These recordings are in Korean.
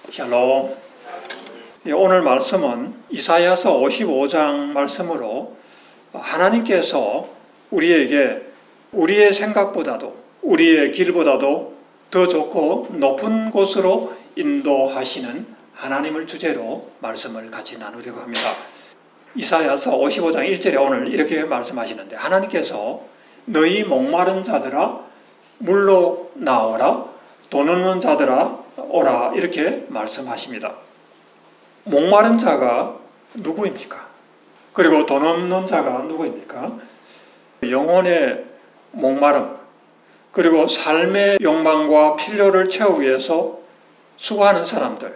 샬롬. 오늘 말씀은 이사야서 55장 말씀으로 하나님께서 우리에게 우리의 생각보다도 우리의 길보다도 더 좋고 높은 곳으로 인도하시는 하나님을 주제로 말씀을 같이 나누려고 합니다. 이사야서 55장 1절에 오늘 이렇게 말씀하시는데, 하나님께서 너희 목마른 자들아 물로 나오라, 돈 없는 자들아 오라, 이렇게 말씀하십니다. 목마른 자가 누구입니까? 그리고 돈 없는 자가 누구입니까? 영혼의 목마름, 그리고 삶의 욕망과 필요를 채우기 위해서 수고하는 사람들,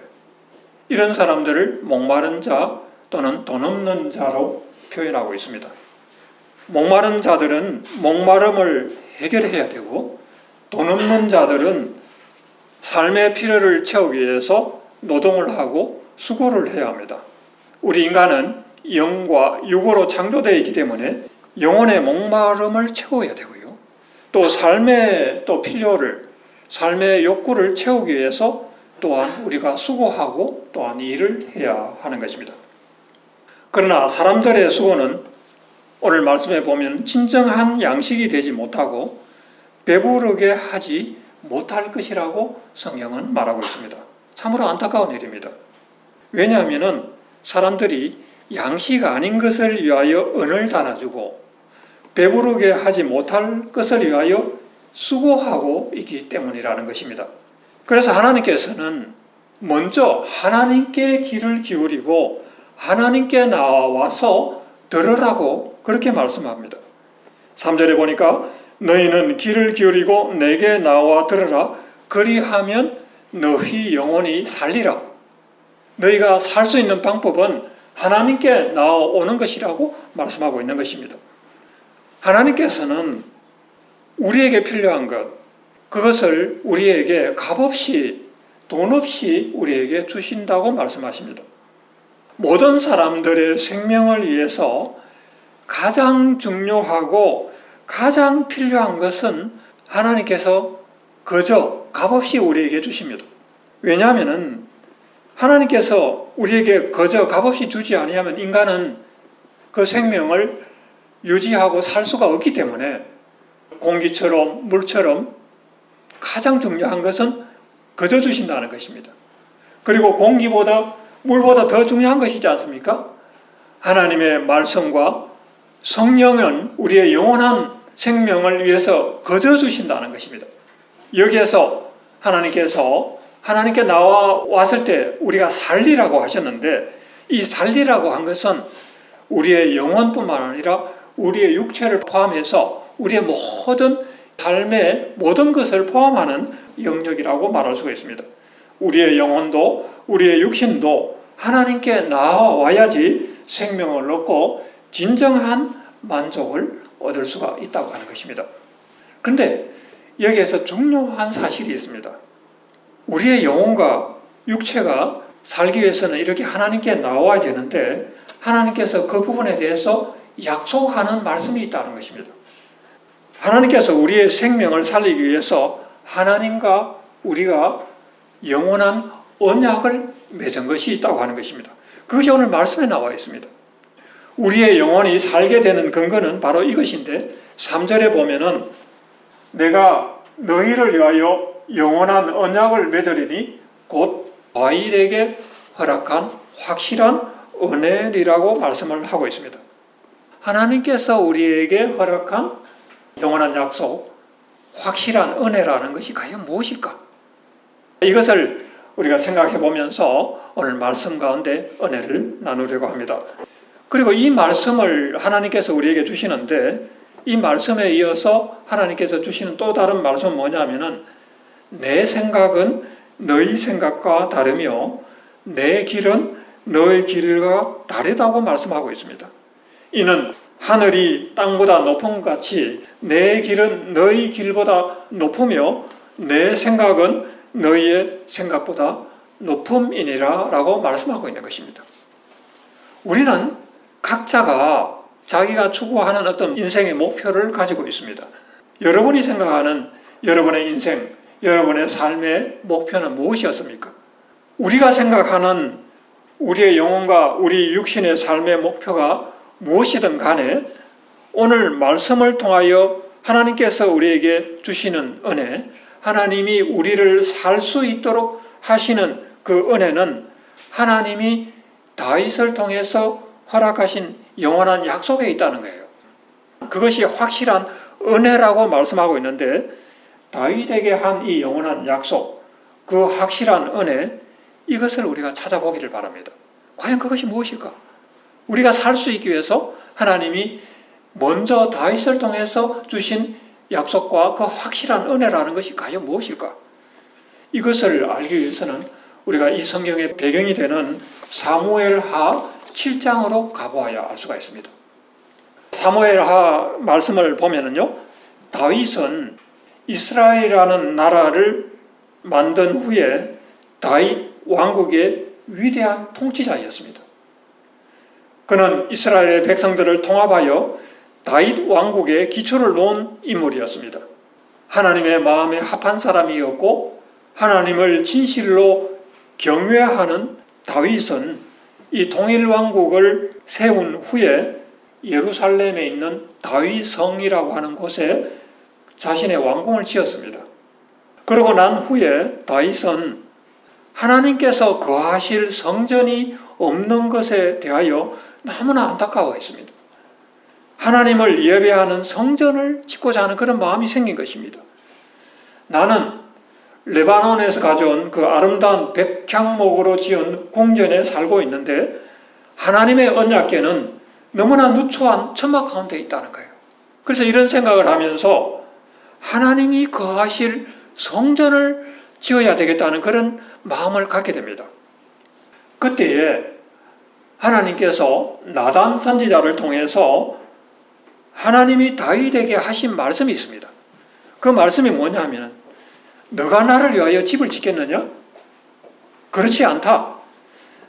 이런 사람들을 목마른 자 또는 돈 없는 자로 표현하고 있습니다. 목마른 자들은 목마름을 해결해야 되고, 돈 없는 자들은 삶의 필요를 채우기 위해서 노동을 하고 수고를 해야 합니다. 우리 인간은 영과 육으로 창조되어 있기 때문에 영혼의 목마름을 채워야 되고요, 또 삶의 필요를, 삶의 욕구를 채우기 위해서 또한 우리가 수고하고 또한 일을 해야 하는 것입니다. 그러나 사람들의 수고는 오늘 말씀에 보면 진정한 양식이 되지 못하고 배부르게 하지 못할 것이라고 성경은 말하고 있습니다. 참으로 안타까운 일입니다. 왜냐하면 사람들이 양식 아닌 것을 위하여 은을 달아주고 배부르게 하지 못할 것을 위하여 수고하고 있기 때문이라는 것입니다. 그래서 하나님께서는 먼저 하나님께 귀를 기울이고 하나님께 나와서 들으라고 그렇게 말씀합니다. 3절에 보니까 너희는 귀를 기울이고 내게 나와 들으라, 그리하면 너희 영혼이 살리라. 너희가 살 수 있는 방법은 하나님께 나오는 것이라고 말씀하고 있는 것입니다. 하나님께서는 우리에게 필요한 것, 그것을 우리에게 값없이, 돈 없이 우리에게 주신다고 말씀하십니다. 모든 사람들의 생명을 위해서 가장 중요하고 가장 필요한 것은 하나님께서 그저 값없이 우리에게 주십니다. 왜냐하면 하나님께서 우리에게 그저 값없이 주지 아니하면 인간은 그 생명을 유지하고 살 수가 없기 때문에 공기처럼 물처럼 가장 중요한 것은 그저 주신다는 것입니다. 그리고 공기보다 물보다 더 중요한 것이지 않습니까? 하나님의 말씀과 성령은 우리의 영원한 생명을 위해서 거저 주신다는 것입니다. 여기에서 하나님께 나왔을 때 우리가 살리라고 하셨는데, 이 살리라고 한 것은 우리의 영혼뿐만 아니라 우리의 육체를 포함해서 우리의 모든 삶의 모든 것을 포함하는 영역이라고 말할 수가 있습니다. 우리의 영혼도 우리의 육신도 하나님께 나와야지 생명을 얻고 진정한 만족을 얻을 수가 있다고 하는 것입니다. 그런데 여기에서 중요한 사실이 있습니다. 우리의 영혼과 육체가 살기 위해서는 이렇게 하나님께 나와야 되는데, 하나님께서 그 부분에 대해서 약속하는 말씀이 있다는 것입니다. 하나님께서 우리의 생명을 살리기 위해서 하나님과 우리가 영원한 언약을 맺은 것이 있다고 하는 것입니다. 그것이 오늘 말씀에 나와 있습니다. 우리의 영혼이 살게 되는 근거는 바로 이것인데, 3절에 보면은 내가 너희를 위하여 영원한 언약을 맺으리니 곧 다윗에게 허락한 확실한 은혜리라고 말씀을 하고 있습니다. 하나님께서 우리에게 허락한 영원한 약속, 확실한 은혜라는 것이 과연 무엇일까? 이것을 우리가 생각해 보면서 오늘 말씀 가운데 은혜를 나누려고 합니다. 그리고 이 말씀을 하나님께서 우리에게 주시는데, 이 말씀에 이어서 하나님께서 주시는 또 다른 말씀은 뭐냐면은 내 생각은 너희 생각과 다르며 내 길은 너희 길과 다르다고 말씀하고 있습니다. 이는 하늘이 땅보다 높음 같이 내 길은 너희 길보다 높으며 내 생각은 너희의 생각보다 높음이니라 라고 말씀하고 있는 것입니다. 우리는 각자가 자기가 추구하는 어떤 인생의 목표를 가지고 있습니다. 여러분이 생각하는 여러분의 인생, 여러분의 삶의 목표는 무엇이었습니까? 우리가 생각하는 우리의 영혼과 우리 육신의 삶의 목표가 무엇이든 간에 오늘 말씀을 통하여 하나님께서 우리에게 주시는 은혜, 하나님이 우리를 살 수 있도록 하시는 그 은혜는 하나님이 다윗을 통해서 허락하신 영원한 약속에 있다는 거예요. 그것이 확실한 은혜라고 말씀하고 있는데 다윗에게 한 이 영원한 약속, 그 확실한 은혜, 이것을 우리가 찾아보기를 바랍니다. 과연 그것이 무엇일까? 우리가 살 수 있기 위해서 하나님이 먼저 다윗을 통해서 주신 약속과 그 확실한 은혜라는 것이 과연 무엇일까? 이것을 알기 위해서는 우리가 이 성경의 배경이 되는 사무엘하 7장으로 가보아야 알 수가 있습니다. 사무엘하 말씀을 보면은요, 다윗은 이스라엘이라는 나라를 만든 후에 다윗 왕국의 위대한 통치자였습니다. 그는 이스라엘의 백성들을 통합하여 다윗 왕국의 기초를 놓은 인물이었습니다. 하나님의 마음에 합한 사람이었고 하나님을 진실로 경외하는 다윗은 이 통일왕국을 세운 후에 예루살렘에 있는 다윗성이라고 하는 곳에 자신의 왕궁을 지었습니다. 그러고 난 후에 다윗은 하나님께서 거하실 성전이 없는 것에 대하여 너무나 안타까워했습니다. 하나님을 예배하는 성전을 짓고자 하는 그런 마음이 생긴 것입니다. 나는 레바논에서 가져온 그 아름다운 백향목으로 지은 궁전에 살고 있는데 하나님의 언약궤는 너무나 누추한 천막 가운데 있다는 거예요. 그래서 이런 생각을 하면서 하나님이 거하실 성전을 지어야 되겠다는 그런 마음을 갖게 됩니다. 그때에 하나님께서 나단 선지자를 통해서 하나님이 다윗에게 하신 말씀이 있습니다. 그 말씀이 뭐냐 하면 너가 나를 위하여 집을 짓겠느냐? 그렇지 않다.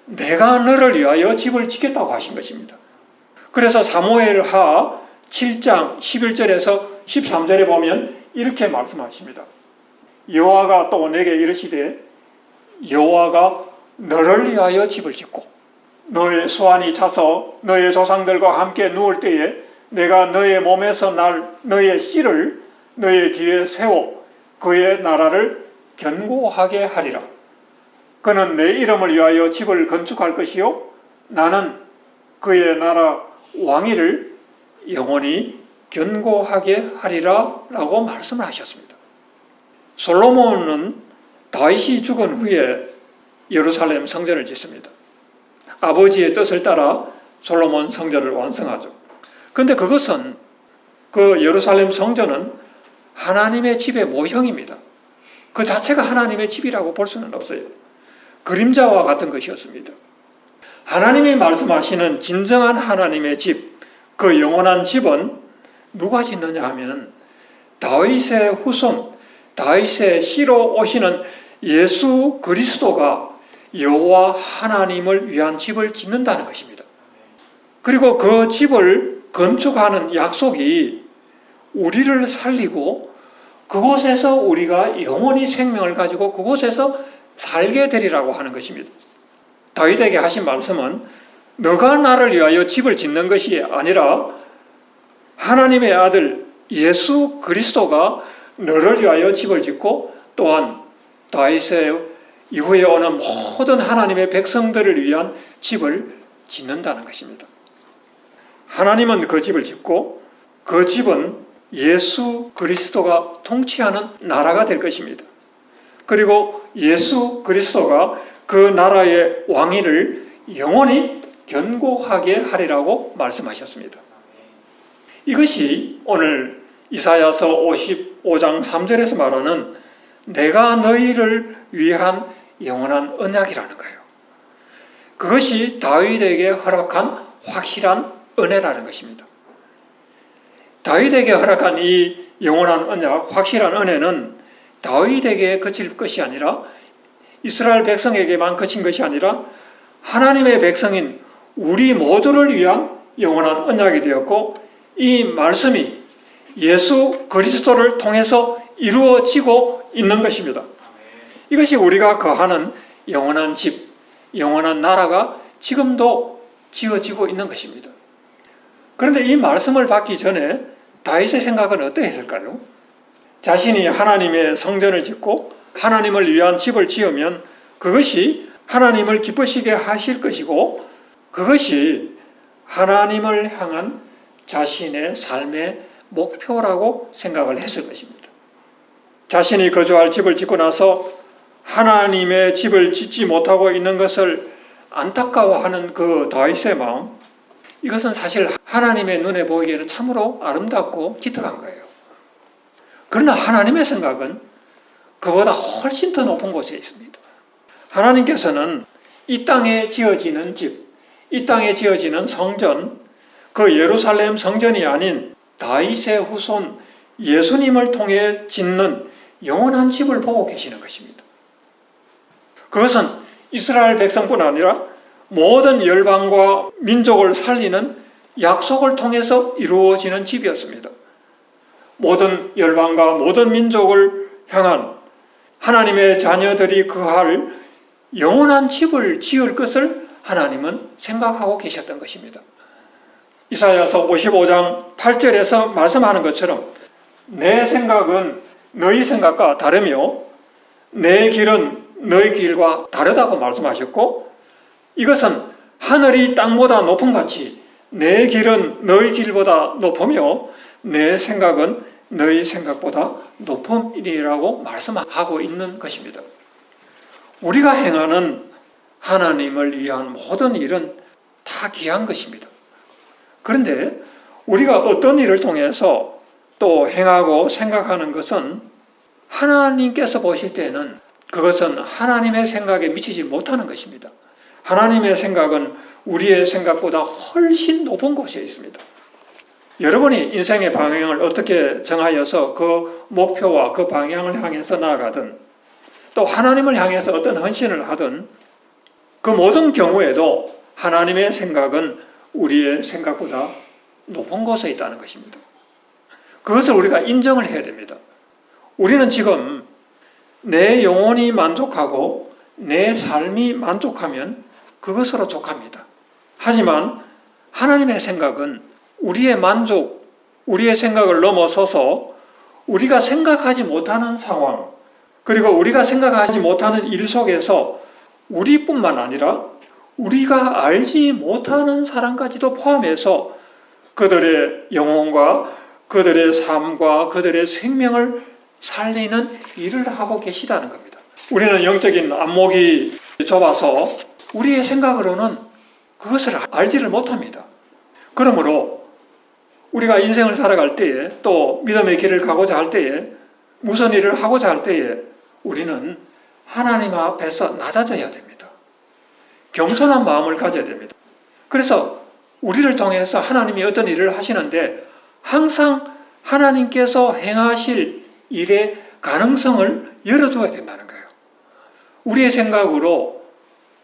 내가 너를 위하여 집을 짓겠다고 하신 것입니다. 그래서 사무엘하 7장 11절에서 13절에 보면 이렇게 말씀하십니다. 여호와가 또 내게 이르시되 여호와가 너를 위하여 집을 짓고 너의 수완이 차서 너의 조상들과 함께 누울 때에 내가 너의 몸에서 날 너의 씨를 너의 뒤에 세워 그의 나라를 견고하게 하리라. 그는 내 이름을 위하여 집을 건축할 것이요 나는 그의 나라 왕위를 영원히 견고하게 하리라 라고 말씀을 하셨습니다. 솔로몬은 다윗이 죽은 후에 예루살렘 성전을 짓습니다. 아버지의 뜻을 따라 솔로몬 성전을 완성하죠. 그런데 그것은 그 예루살렘 성전은 하나님의 집의 모형입니다. 그 자체가 하나님의 집이라고 볼 수는 없어요. 그림자와 같은 것이었습니다. 하나님이 말씀하시는 진정한 하나님의 집, 그 영원한 집은 누가 짓느냐 하면 다윗의 후손, 다윗의 씨로 오시는 예수 그리스도가 여호와 하나님을 위한 집을 짓는다는 것입니다. 그리고 그 집을 건축하는 약속이 우리를 살리고 그곳에서 우리가 영원히 생명을 가지고 그곳에서 살게 되리라고 하는 것입니다. 다윗에게 하신 말씀은 너가 나를 위하여 집을 짓는 것이 아니라 하나님의 아들 예수 그리스도가 너를 위하여 집을 짓고 또한 다윗의 이후에 오는 모든 하나님의 백성들을 위한 집을 짓는다는 것입니다. 하나님은 그 집을 짓고 그 집은 예수 그리스도가 통치하는 나라가 될 것입니다. 그리고 예수 그리스도가 그 나라의 왕위를 영원히 견고하게 하리라고 말씀하셨습니다. 이것이 오늘 이사야서 55장 3절에서 말하는 내가 너희를 위한 영원한 언약이라는 거예요. 그것이 다윗에게 허락한 확실한 은혜라는 것입니다. 다윗에게 허락한 이 영원한 언약, 확실한 은혜는 다윗에게 그칠 것이 아니라 이스라엘 백성에게만 그친 것이 아니라 하나님의 백성인 우리 모두를 위한 영원한 언약이 되었고 이 말씀이 예수 그리스도를 통해서 이루어지고 있는 것입니다. 이것이 우리가 거하는 영원한 집, 영원한 나라가 지금도 지어지고 있는 것입니다. 그런데 이 말씀을 받기 전에 다윗의 생각은 어떠했을까요? 자신이 하나님의 성전을 짓고 하나님을 위한 집을 지으면 그것이 하나님을 기쁘시게 하실 것이고 그것이 하나님을 향한 자신의 삶의 목표라고 생각을 했을 것입니다. 자신이 거주할 집을 짓고 나서 하나님의 집을 짓지 못하고 있는 것을 안타까워하는 그 다윗의 마음, 이것은 사실 하나님의 눈에 보기에는 참으로 아름답고 기특한 거예요. 그러나 하나님의 생각은 그보다 훨씬 더 높은 곳에 있습니다. 하나님께서는 이 땅에 지어지는 집, 이 땅에 지어지는 성전, 그 예루살렘 성전이 아닌 다윗의 후손 예수님을 통해 짓는 영원한 집을 보고 계시는 것입니다. 그것은 이스라엘 백성뿐 아니라 모든 열방과 민족을 살리는 약속을 통해서 이루어지는 집이었습니다. 모든 열방과 모든 민족을 향한 하나님의 자녀들이 거할 영원한 집을 지을 것을 하나님은 생각하고 계셨던 것입니다. 이사야서 55장 8절에서 말씀하는 것처럼 내 생각은 너희 생각과 다르며 내 길은 너희 길과 다르다고 말씀하셨고 이것은 하늘이 땅보다 높은 같이 내 길은 너희 길보다 높으며 내 생각은 너희 생각보다 높음이라고 말씀하고 있는 것입니다. 우리가 행하는 하나님을 위한 모든 일은 다 귀한 것입니다. 그런데 우리가 어떤 일을 통해서 또 행하고 생각하는 것은 하나님께서 보실 때는 그것은 하나님의 생각에 미치지 못하는 것입니다. 하나님의 생각은 우리의 생각보다 훨씬 높은 곳에 있습니다. 여러분이 인생의 방향을 어떻게 정하여서 그 목표와 그 방향을 향해서 나아가든 또 하나님을 향해서 어떤 헌신을 하든 그 모든 경우에도 하나님의 생각은 우리의 생각보다 높은 곳에 있다는 것입니다. 그것을 우리가 인정을 해야 됩니다. 우리는 지금 내 영혼이 만족하고 내 삶이 만족하면 그것으로 족합니다. 하지만 하나님의 생각은 우리의 만족, 우리의 생각을 넘어서서 우리가 생각하지 못하는 상황, 그리고 우리가 생각하지 못하는 일 속에서 우리뿐만 아니라 우리가 알지 못하는 사람까지도 포함해서 그들의 영혼과 그들의 삶과 그들의 생명을 살리는 일을 하고 계시다는 겁니다. 우리는 영적인 안목이 좁아서 우리의 생각으로는 그것을 알지를 못합니다. 그러므로 우리가 인생을 살아갈 때에 또 믿음의 길을 가고자 할 때에 무슨 일을 하고자 할 때에 우리는 하나님 앞에서 낮아져야 됩니다. 겸손한 마음을 가져야 됩니다. 그래서 우리를 통해서 하나님이 어떤 일을 하시는데 항상 하나님께서 행하실 일의 가능성을 열어두어야 된다는 거예요. 우리의 생각으로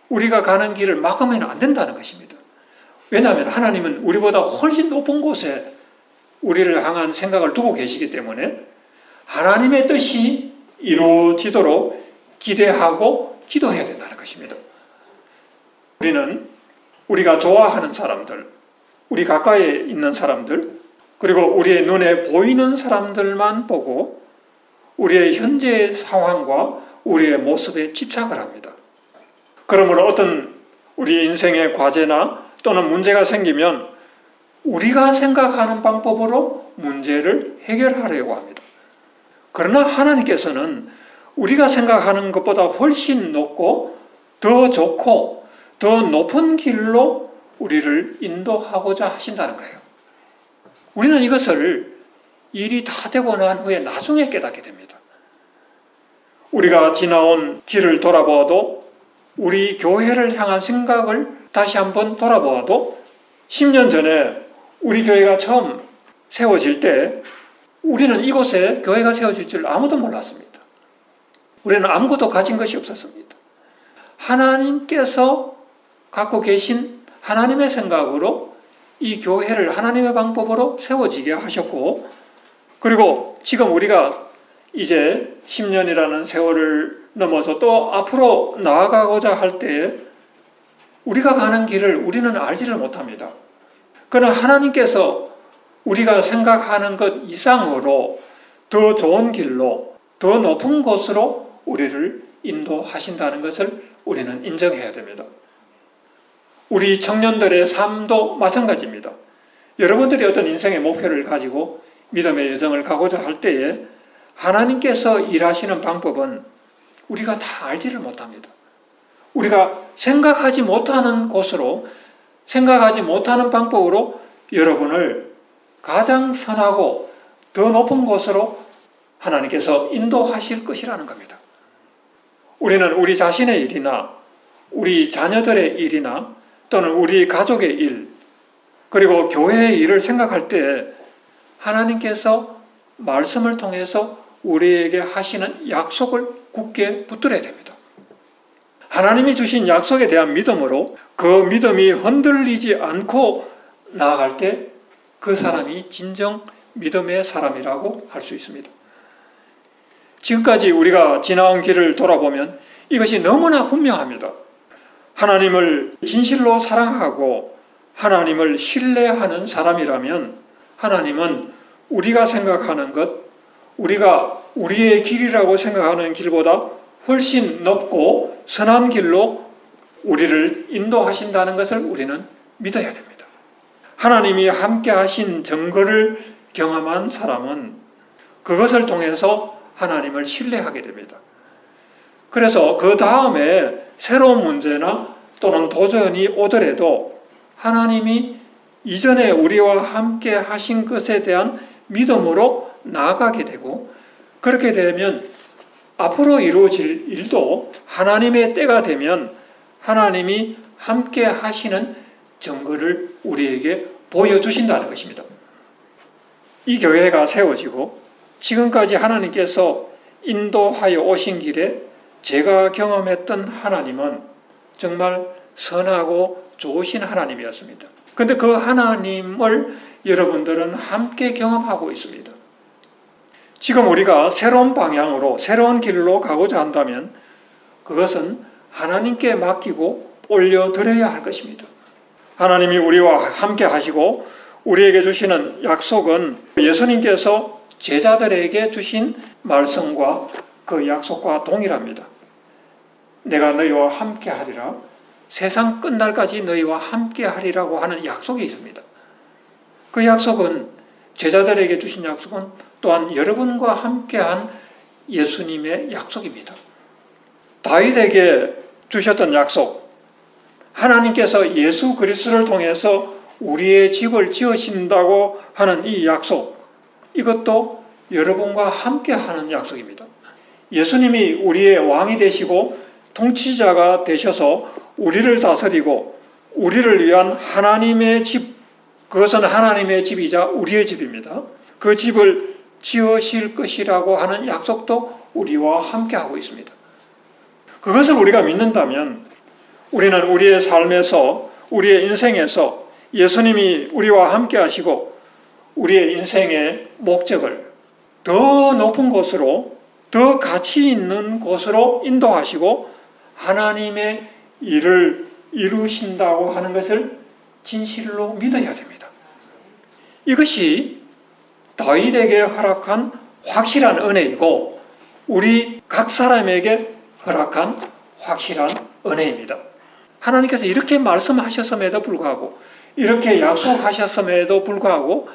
우리가 가는 길을 막으면 안 된다는 것입니다. 왜냐하면 하나님은 우리보다 훨씬 높은 곳에 우리를 향한 생각을 두고 계시기 때문에 하나님의 뜻이 이루어지도록 기대하고 기도해야 된다는 것입니다. 우리는 우리가 좋아하는 사람들, 우리 가까이에 있는 사람들, 그리고 우리의 눈에 보이는 사람들만 보고 우리의 현재의 상황과 우리의 모습에 집착을 합니다. 그러므로 어떤 우리 인생의 과제나 또는 문제가 생기면 우리가 생각하는 방법으로 문제를 해결하려고 합니다. 그러나 하나님께서는 우리가 생각하는 것보다 훨씬 높고 더 좋고 더 높은 길로 우리를 인도하고자 하신다는 거예요. 우리는 이것을 일이 다 되고 난 후에 나중에 깨닫게 됩니다. 우리가 지나온 길을 돌아보아도 우리 교회를 향한 생각을 다시 한번 돌아보아도 10년 전에 우리 교회가 처음 세워질 때 우리는 이곳에 교회가 세워질 줄 아무도 몰랐습니다. 우리는 아무것도 가진 것이 없었습니다. 하나님께서 갖고 계신 하나님의 생각으로 이 교회를 하나님의 방법으로 세워지게 하셨고, 그리고 지금 우리가 이제 10년이라는 세월을 넘어서 또 앞으로 나아가고자 할 때에 우리가 가는 길을 우리는 알지를 못합니다. 그러나 하나님께서 우리가 생각하는 것 이상으로 더 좋은 길로, 더 높은 곳으로 우리를 인도하신다는 것을 우리는 인정해야 됩니다. 우리 청년들의 삶도 마찬가지입니다. 여러분들이 어떤 인생의 목표를 가지고 믿음의 여정을 가고자 할 때에 하나님께서 일하시는 방법은 우리가 다 알지를 못합니다. 우리가 생각하지 못하는 곳으로, 생각하지 못하는 방법으로 여러분을 가장 선하고 더 높은 곳으로 하나님께서 인도하실 것이라는 겁니다. 우리는 우리 자신의 일이나 우리 자녀들의 일이나 또는 우리 가족의 일, 그리고 교회의 일을 생각할 때 하나님께서 말씀을 통해서 우리에게 하시는 약속을 굳게 붙들어야 됩니다. 하나님이 주신 약속에 대한 믿음으로 그 믿음이 흔들리지 않고 나아갈 때 그 사람이 진정 믿음의 사람이라고 할 수 있습니다. 지금까지 우리가 지나온 길을 돌아보면 이것이 너무나 분명합니다. 하나님을 진실로 사랑하고 하나님을 신뢰하는 사람이라면 하나님은 우리가 생각하는 것, 우리가 우리의 길이라고 생각하는 길보다 훨씬 높고 선한 길로 우리를 인도하신다는 것을 우리는 믿어야 됩니다. 하나님이 함께 하신 증거를 경험한 사람은 그것을 통해서 하나님을 신뢰하게 됩니다. 그래서 그 다음에 새로운 문제나 또는 도전이 오더라도 하나님이 이전에 우리와 함께 하신 것에 대한 믿음으로 나아가게 되고, 그렇게 되면 앞으로 이루어질 일도 하나님의 때가 되면 하나님이 함께 하시는 증거를 우리에게 보여주신다는 것입니다. 이 교회가 세워지고 지금까지 하나님께서 인도하여 오신 길에 제가 경험했던 하나님은 정말 선하고 좋으신 하나님이었습니다. 그런데 그 하나님을 여러분들은 함께 경험하고 있습니다. 지금 우리가 새로운 방향으로, 새로운 길로 가고자 한다면 그것은 하나님께 맡기고 올려드려야 할 것입니다. 하나님이 우리와 함께 하시고 우리에게 주시는 약속은 예수님께서 제자들에게 주신 말씀과 그 약속과 동일합니다. 내가 너희와 함께 하리라, 세상 끝날까지 너희와 함께 하리라고 하는 약속이 있습니다. 그 약속은, 제자들에게 주신 약속은 또한 여러분과 함께한 예수님의 약속입니다. 다윗에게 주셨던 약속, 하나님께서 예수 그리스도를 통해서 우리의 집을 지으신다고 하는 이 약속, 이것도 여러분과 함께하는 약속입니다. 예수님이 우리의 왕이 되시고 통치자가 되셔서 우리를 다스리고 우리를 위한 하나님의 집, 그것은 하나님의 집이자 우리의 집입니다. 그 집을 지으실 것이라고 하는 약속도 우리와 함께하고 있습니다. 그것을 우리가 믿는다면 우리는 우리의 삶에서, 우리의 인생에서 예수님이 우리와 함께 하시고 우리의 인생의 목적을 더 높은 곳으로, 더 가치 있는 곳으로 인도하시고 하나님의 일을 이루신다고 하는 것을 진실로 믿어야 됩니다. 이것이 다윗에게 허락한 확실한 은혜이고 우리 각 사람에게 허락한 확실한 은혜입니다. 하나님께서 이렇게 말씀하셨음에도 불구하고, 이렇게 약속하셨음에도 불구하고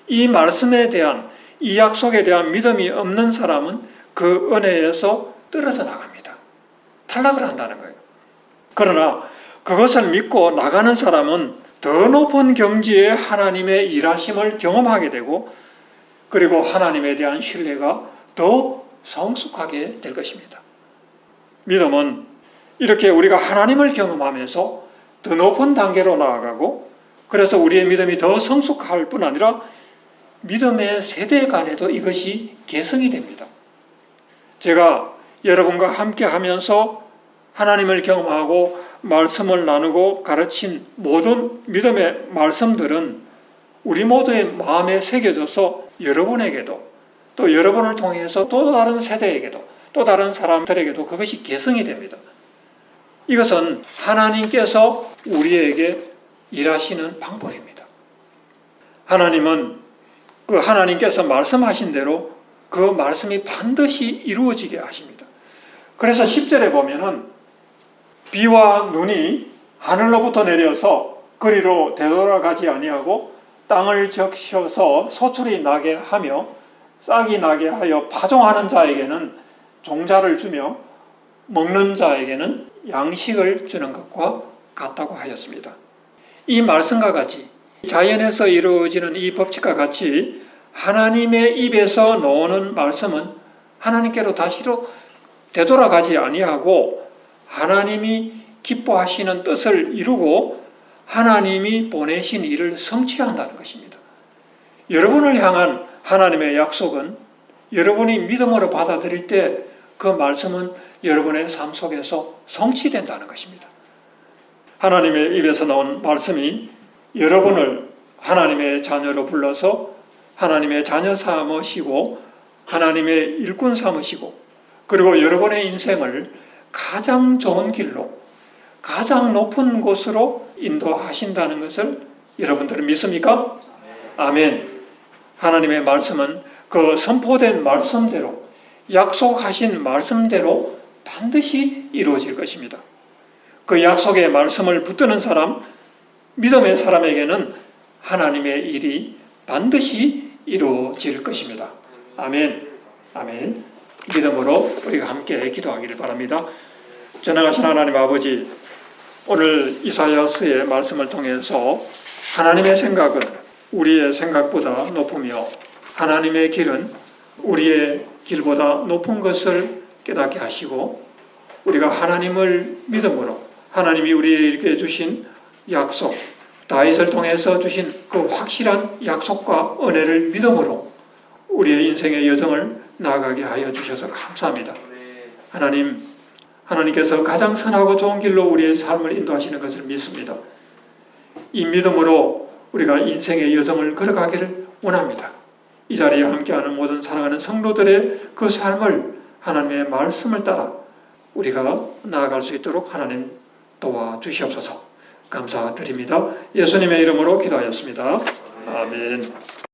이 말씀에 대한, 이 약속에 대한 믿음이 없는 사람은 그 은혜에서 떨어져 나갑니다. 탈락을 한다는 거예요. 그러나 그것을 믿고 나가는 사람은 더 높은 경지에 하나님의 일하심을 경험하게 되고, 그리고 하나님에 대한 신뢰가 더 성숙하게 될 것입니다. 믿음은 이렇게 우리가 하나님을 경험하면서 더 높은 단계로 나아가고, 그래서 우리의 믿음이 더 성숙할 뿐 아니라 믿음의 세대 간에도 이것이 개성이 됩니다. 제가 여러분과 함께 하면서 하나님을 경험하고 말씀을 나누고 가르친 모든 믿음의 말씀들은 우리 모두의 마음에 새겨져서 여러분에게도, 또 여러분을 통해서 또 다른 세대에게도, 또 다른 사람들에게도 그것이 개성이 됩니다. 이것은 하나님께서 우리에게 일하시는 방법입니다. 하나님은 그 하나님께서 말씀하신 대로 그 말씀이 반드시 이루어지게 하십니다. 그래서 10절에 보면은 비와 눈이 하늘로부터 내려서 그리로 되돌아가지 아니하고 땅을 적셔서 소출이 나게 하며 싹이 나게 하여 파종하는 자에게는 종자를 주며 먹는 자에게는 양식을 주는 것과 같다고 하였습니다. 이 말씀과 같이 자연에서 이루어지는 이 법칙과 같이 하나님의 입에서 나오는 말씀은 하나님께로 다시로 되돌아가지 아니하고 하나님이 기뻐하시는 뜻을 이루고 하나님이 보내신 일을 성취한다는 것입니다. 여러분을 향한 하나님의 약속은 여러분이 믿음으로 받아들일 때 그 말씀은 여러분의 삶 속에서 성취된다는 것입니다. 하나님의 입에서 나온 말씀이 여러분을 하나님의 자녀로 불러서 하나님의 자녀 삼으시고 하나님의 일꾼 삼으시고 그리고 여러분의 인생을 가장 좋은 길로 가장 높은 곳으로 인도하신다는 것을 여러분들은 믿습니까? 아멘. 하나님의 말씀은 그 선포된 말씀대로 약속하신 말씀대로 반드시 이루어질 것입니다. 그 약속의 말씀을 붙드는 사람, 믿음의 사람에게는 하나님의 일이 반드시 이루어질 것입니다. 아멘. 아멘. 믿음으로 우리가 함께 기도하기를 바랍니다. 전능하신 하나님 아버지, 오늘 이사야서의 말씀을 통해서 하나님의 생각은 우리의 생각보다 높으며 하나님의 길은 우리의 길보다 높은 것을 깨닫게 하시고 우리가 하나님을 믿음으로 하나님이 우리에게 주신 약속, 다윗을 통해서 주신 그 확실한 약속과 은혜를 믿음으로 우리의 인생의 여정을 나아가게 하여 주셔서 감사합니다. 하나님께서 가장 선하고 좋은 길로 우리의 삶을 인도하시는 것을 믿습니다. 이 믿음으로 우리가 인생의 여정을 걸어가기를 원합니다. 이 자리에 함께하는 모든 사랑하는 성도들의 그 삶을 하나님의 말씀을 따라 우리가 나아갈 수 있도록 하나님 도와주시옵소서. 감사드립니다. 예수님의 이름으로 기도하였습니다. 아멘.